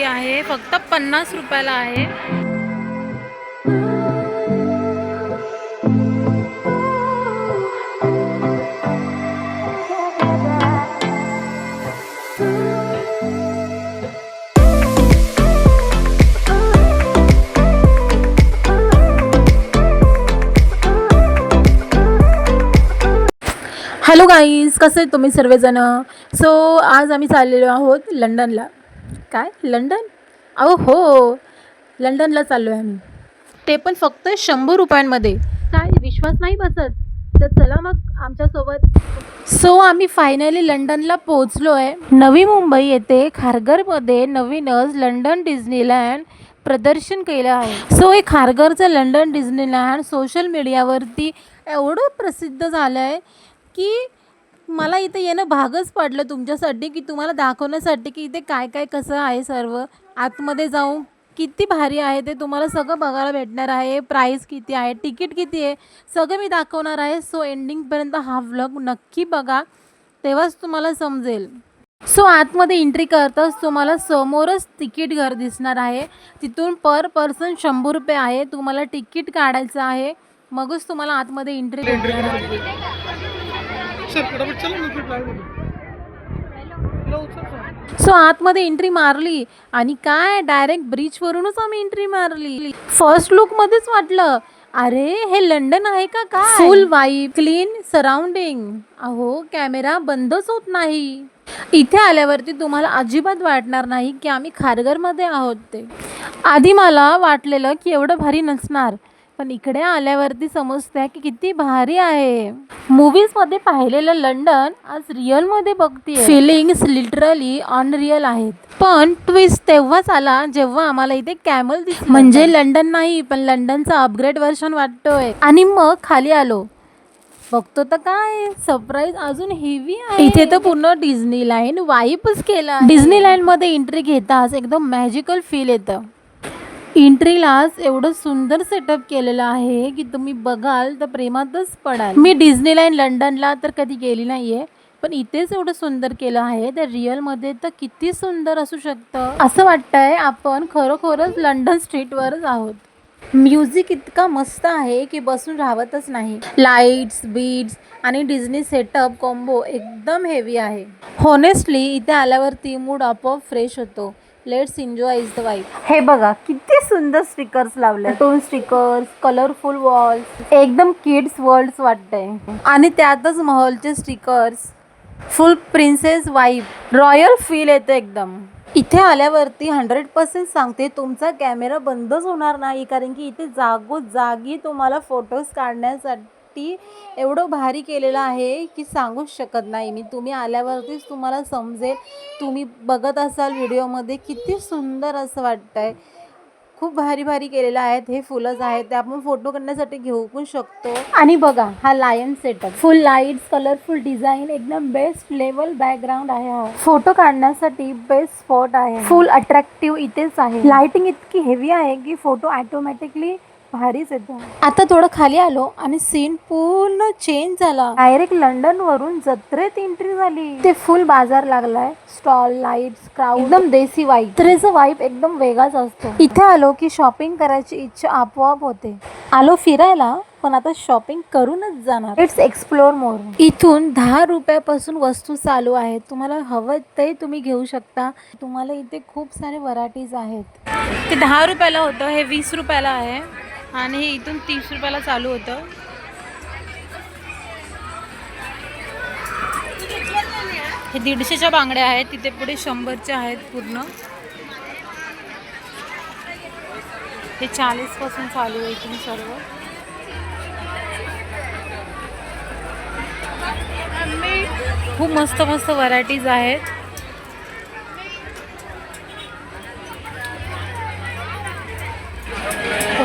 आहे, फक्त 50 रुपयाला आहे. हॅलो गाईज, कसे तुम्ही सर्वजण. सो आज आम्ही चाललेलो आहोत लंडनला. काय लंडन? अहो हो, लंडनला चाललो आहे आम्ही, ते पण फक्त 100 रुपयांमध्ये. काय विश्वास नाही बसत? तर चला मग आमच्यासोबत. सो आम्ही फायनली लंडनला पोहोचलो आहे. नवी मुंबई येथे खारघरमध्ये नवीनच लंडन डिझनीलँड प्रदर्शन केलं आहे. सो हे खारघरचं लंडन डिझनीलँड सोशल मीडियावरती एवढं प्रसिद्ध झालं आहे की मला इथे येणं भागच पडलं तुमच्यासाठी, की तुम्हाला दाखवण्यासाठी की इथे काय काय कसं आहे. सर्व आतमध्ये जाऊन किती भारी आहे ते तुम्हाला सगळं बघायला भेटणार आहे. प्राईस किती आहे, तिकीट किती आहे, सगळं मी दाखवणार आहे. सो एंडिंगपर्यंत हा व्लॉग नक्की बघा, तेव्हाच तुम्हाला समजेल. सो आतमध्ये एंट्री करताच तुम्हाला समोरच तिकीट घर दिसणार आहे. तिथून पर पर्सन 100 रुपये आहे. तुम्हाला तिकीट काढायचं आहे, मगच तुम्हाला आतमध्ये एंट्री भेटणार आहे. सो आतमध्ये एंट्री मारली आणि काय डायरेक्ट ब्रिजवरूनच आम्ही एंट्री मारली. फर्स्ट लुकमध्येच वाटलं, अरे हे लंडन आहे का काय. फुल वाईब, क्लीन सराउंडिंग. अहो कॅमेरा बंदच होत नाही. इथे आल्यावरती तुम्हाला अजिबात वाटणार नाही की आम्ही खारघरमध्ये आहोत. ते आधी मला वाटलेलं की एवढं भारी नसणार, पण इकडे आल्यावरती समजतंय की किती भारी आहे. मूवीजमध्ये पाहिलेलं लंडन आज रिअलमध्ये बघतीये. फिलिंग्स लिटरली अनरिअल आहेत. पण ट्विस्ट तेव्हाच आला जेव्हा आम्हाला इथे कॅमल दिसलं. म्हणजे लंडन नाही, पण लंडनचं अपग्रेड व्हर्जन वाटतोय. आणि मग खाली आलो, बघतो तर काय सरप्राईज अजून हेवी आहे. इथे तर पूर्ण डिझनीलँड वाईबच केला. डिझनीलँड मध्ये एंट्री घेताच एकदम मॅजिकल फील येतं. एंट्रीलाच एवढं सुंदर सेटअप केलेलं आहे की तुम्ही बघाल तर प्रेमातच पडाल. मी डिझनीलँड लंडनला तर कधी गेली नाहीये, पण इथेच एवढं सुंदर केलं आहे. तर रिअलमध्ये तर किती सुंदर असू शकतं. असं वाटतंय आपण खरोखरच लंडन स्ट्रीटवरच आहोत. म्युझिक इतका मस्त आहे की बसून राहतच नाही. लाईट्स, बीट्स आणि डिझनी सेटअप कॉम्बो एकदम हेवी आहे. हॉनेस्टली इथे आल्यावरती मूड आपोआप फ्रेश होतो. Let's enjoy is the vibe. हे बघा किती सुंदर स्टिकर्स लावले. टोन स्टिकर्स, कलरफुल वॉल्स, एकदम किड्स वर्ल्ड वाटतंय. आणि त्यातच महलचे stickers, full princess vibe, royal feel येतं एकदम. इथे आल्यावरती 100% सांगते तुमचा कॅमेरा बंदच होणार नाही, कारण की इथे जागोजागी तुम्हाला फोटोज काढण्यासाठी एवढं भारी केलेलं आहे की सांगूच शकत नाही मी. तुम्ही आल्यावरतीच तुम्हाला समजेल. तुम्ही बघत असाल व्हिडिओमध्ये किती सुंदर असं वाटतंय. खूप भारी भारी केलेलं आहेत. हे फुलंच आहेत, ते आपण फोटो काढण्यासाठी घेऊ पण शकतो. आणि बघा हा lion setup, full lights, colourful design, एकदम बेस्ट लेवल बॅकग्राऊंड आहे. हा फोटो काढण्यासाठी बेस्ट स्पॉट आहे. फुल अट्रॅक्टिव्ह इथेच आहे. लाइटिंग इतकी हेवी आहे की फोटो ऑटोमॅटिकली भारीच येतो. आता थोडं खाली आलो आणि सीन पूर्ण चेंज झाला. डायरेक्ट लंडन वरून जत्रेत एंट्री झाली. ते फुल बाजार लागलाय. स्टॉल, लाईट्स, क्राऊड, एकदम देसी वाईब. जत्रेचा वाईब एकदम वेगळाच असतो. इथे आलो की शॉपिंग करायची इच्छा आपोआप होते. आलो फिरायला, पण आता शॉपिंग करूनच जाणार. Let's explore more. इथून 10 रुपयापासून वस्तू चालू आहेत. तुम्हाला हवं ते तुम्ही घेऊ शकता. तुम्हाला इथे खूप सारे व्हरायटीज आहेत. ते 10 रुपयाला होतं, हे 20 रुपयाला आहे आणि हे इथून 30 रुपयाला चालू होतं. हे 150च्या बांगड्या आहेत, तिथे पुढे 100च्या आहेत पूर्ण. हे 40 पासून चालू आहे इथून सर्व. खूप मस्त मस्त व्हरायटीज आहेत.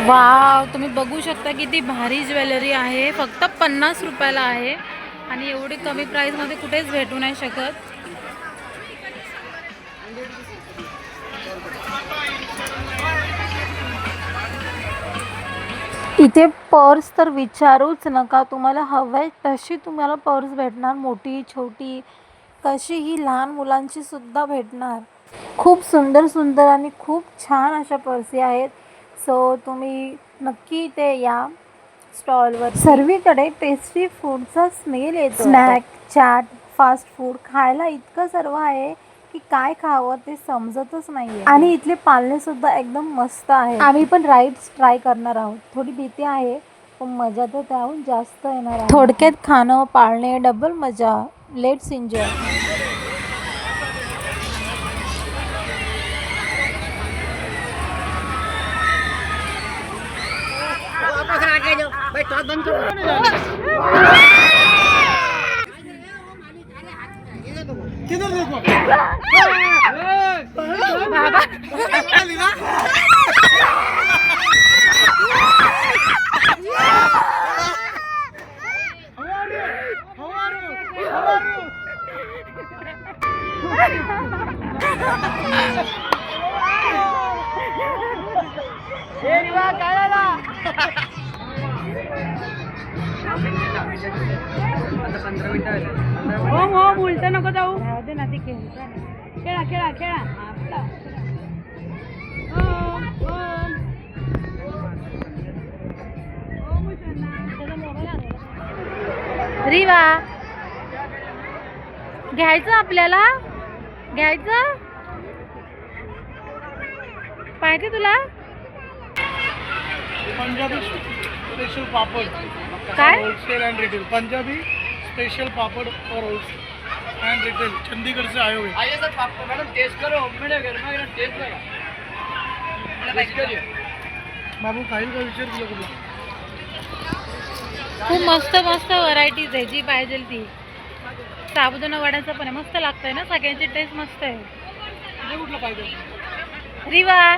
वाव, तुम्ही बघू शकता किती भारी ज्वेलरी आहे. फक्त 50 रुपयाला आहे आणि एवढी कमी प्राईसमध्ये कुठेच भेटू नाही शकत. इथे पर्स तर विचारूच नका. तुम्हाला हवंय तशी तुम्हाला पर्स भेटणार. मोठी, छोटी, कशीही लहान मुलांची सुद्धा भेटणार. खूप सुंदर सुंदर आणि खूप छान अशा पर्सी आहेत. सो तुम्ही नक्की इथे या स्टॉलवर. सर्वीकडे टेस्टी फूडचा स्मेल येतो. स्नॅक, चाट, फास्ट फूड खायला इतकं सर्व आहे की काय खावं ते समजतच नाहीये. आणि इथले पाळणे सुद्धा एकदम मस्त आहे. आम्ही पण राईड्स ट्राय करणार आहोत. थोडी भीती आहे पण मजा तर त्याहून जास्त येणार आहे. थोडक्यात खाणं, पाळणे, डबल मजा. Let's enjoy. उलट नको जाऊ ना ती खेळा खेळा खेळा रिवा घ्यायचं आपल्याला घ्यायचं पाहिजे तुला पंजाबी स्पेशल पापड काय wholesale and retail. Punjabi special पापड़ और होलसेल एंड रिटेल चंडीगढ़ से आए हुए. आइए सर आपको मैडम टेस्ट करो मेरे घर में टेस्ट लगा टेस्ट करिए. बाबू खाईल का विचार केला तुला? खूप मस्त मस्त व्हरायटीज आहे जी पाहिजे ती. साबुदाणा वड्याचं पण आहे मस्त लागतंय ना सगळ्यांची टेस्ट मस्त आहे. तुला कुठलं पाहिजे? रिवा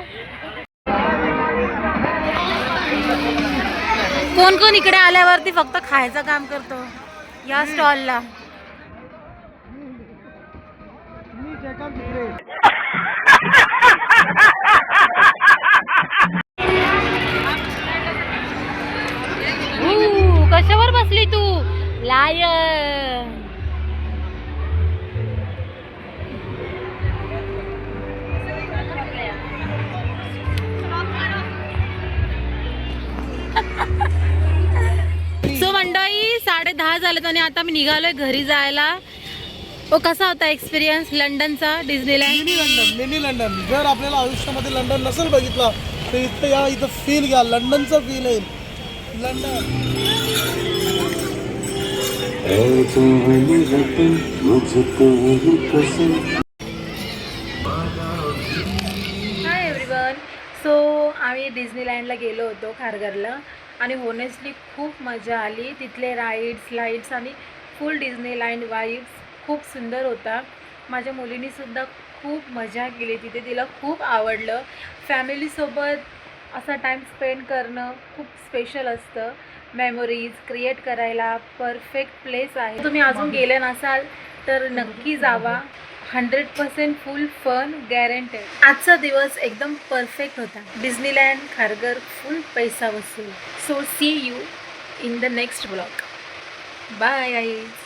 कोण कोण इकडे आल्यावरती फक्त खायचं काम करतो या स्टॉलला. कशावर बसली तू लायन? सो मंडळी 10:30 झालेत आणि आता मी निघालोय घरी जायला. ओ कसा होता एक्सपिरियन्स लंडनचा डिझनीलँड? Mini London. जर आपल्याला आयुष्यामध्ये लंडन नसेल बघितला तर इथं या, इथं फील घ्या, लंडनचा फील येईल. London hi everyone. सो आम्ही डिझनीलँडला गेलो होतो खारघरला आणि होनेस्टली खूप मजा आली. तिथले राईड्स लाईट्स आणि फुल डिझनीलँड वाईब्स खूप सुंदर होता. माझ्या मुलीनीसुद्धा खूप मजा केली तिथे, तिला खूप आवडलं. फॅमिलीसोबत असा टाईम स्पेंड करणं खूप स्पेशल असतं. मेमोरीज क्रिएट करायला परफेक्ट प्लेस आहे. तुम्ही अजून गेले नसाल तर नक्की जावा. 100% फुल फन गॅरंटेड. आजचा दिवस एकदम परफेक्ट होता. डिझनीलँड खारघर फुल पैसा वसूल. So see you in the next blog. Bye guys.